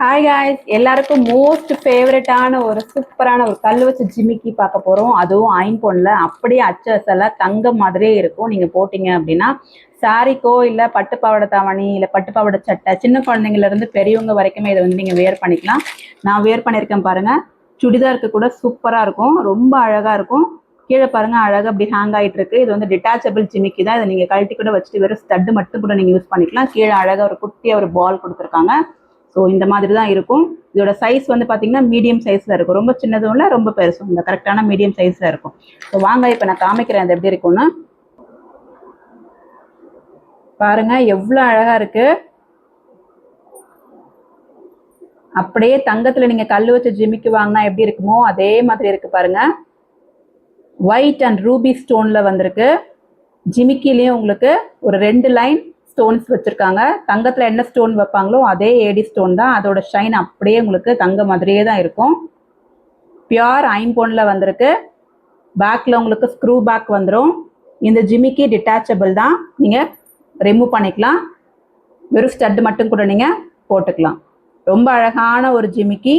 Hi guys, எல்லாருக்கும் most ஃபேவரட்டான ஒரு சூப்பரான ஒரு கல் வச்ச ஜிமிக்கி பார்க்க போகிறோம். அதுவும் ஐம்பொன்ல அப்படியே அச்சு அசலாக தங்கம் மாதிரியே இருக்கும். நீங்கள் போட்டிங்க அப்படின்னா சாரிக்கோ இல்லை பட்டுப்பாவடை தாவணி இல்லை பட்டுப்பாவடை சட்டை, சின்ன குழந்தைங்கலேருந்து பெரியவங்க வரைக்குமே இதை வந்து நீங்கள் வேர் பண்ணிக்கலாம். நான் வேர் பண்ணியிருக்கேன் பாருங்கள். சுடிதாருக்கு கூட சூப்பராக இருக்கும், ரொம்ப அழகாக இருக்கும். கீழே பாருங்க, அழகாக அப்படி ஹேங் ஆகிட்டு இருக்கு. இது வந்து டிட்டாச்சபிள் ஜிமிக்கி தான். இதை நீங்கள் கழட்டி கூட வச்சுட்டு வெறும் ஸ்டட்டு மட்டும் கூட நீங்கள் யூஸ் பண்ணிக்கலாம். கீழே அழகாக ஒரு குட்டியாக ஒரு பால் கொடுத்துருக்காங்க. ஸோ இந்த மாதிரி தான் இருக்கும். இதோட சைஸ் வந்து பார்த்தீங்கன்னா மீடியம் சைஸில் இருக்கும். ரொம்ப சின்னதும் இல்லை, ரொம்ப பெருசும் இல்லை, கரெக்டான மீடியம் சைஸில் இருக்கும். ஸோ வாங்க இப்போ நான் காமிக்கிறேன் அது எப்படி இருக்கும்னு. பாருங்க எவ்வளோ அழகாக இருக்கு. அப்படியே தங்கத்தில் நீங்கள் கல் வச்ச ஜிமிக்கி வாங்கினா எப்படி இருக்குமோ அதே மாதிரி இருக்கு பாருங்க. ஒயிட் அண்ட் ரூபி ஸ்டோனில் வந்திருக்கு. ஜிமிக்கிலையும் உங்களுக்கு ஒரு 2 லைன் ஸ்டோன்ஸ் வச்சுருக்காங்க. தங்கத்தில் என்ன ஸ்டோன் வைப்பாங்களோ அதே ஏடி ஸ்டோன் தான். அதோட ஷைன் அப்படியே உங்களுக்கு தங்க மாதிரியே தான் இருக்கும். பியூர் ஐம்பொன்ல வந்திருக்கு. பேக்கில் உங்களுக்கு ஸ்க்ரூ பேக் வந்துடும். இந்த ஜிமிக்கி டிட்டாச்சபிள் தான், நீங்கள் ரிமூவ் பண்ணிக்கலாம். வெறும் ஸ்டட் மட்டும் கூட நீங்கள் போட்டுக்கலாம். ரொம்ப அழகான ஒரு ஜிமிக்கி.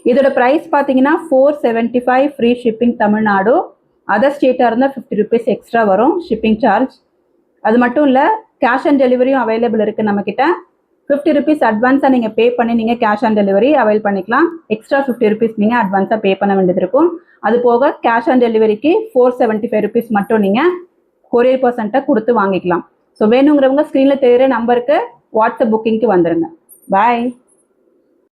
இதோட ப்ரைஸ் பார்த்தீங்கன்னா 475 ஃப்ரீ ஷிப்பிங் தமிழ்நாடு. அதர் ஸ்டேட்டாக இருந்தால் 50 ருபீஸ் எக்ஸ்ட்ரா வரும் ஷிப்பிங் சார்ஜ். அது மட்டும் இல்லை, கேஷ் ஆன் டெலிவரியும் அவைலபிள் இருக்குது நம்மக்கிட்ட. 50 ருபீஸ் அட்வான்ஸாக நீங்கள் பே பண்ணி நீங்கள் கேஷ் ஆன் டெலிவரி அவைல் பண்ணிக்கலாம். எக்ஸ்ட்ரா 50 ருபீஸ் நீங்கள் அட்வான்ஸாக பே பண்ண வேண்டியது இருக்கும். அது போக கேஷ் ஆன் டெலிவரிக்கு 475 ருபீஸ் மட்டும் நீங்கள் கொரியர் பர்சன்ட்டை கொடுத்து வாங்கிக்கலாம். ஸோ வேணுங்கிறவங்க ஸ்க்ரீனில் தெரிகிற நம்பருக்கு வாட்ஸ்அப் புக்கிங்க்கு வந்துடுங்க. பாய்.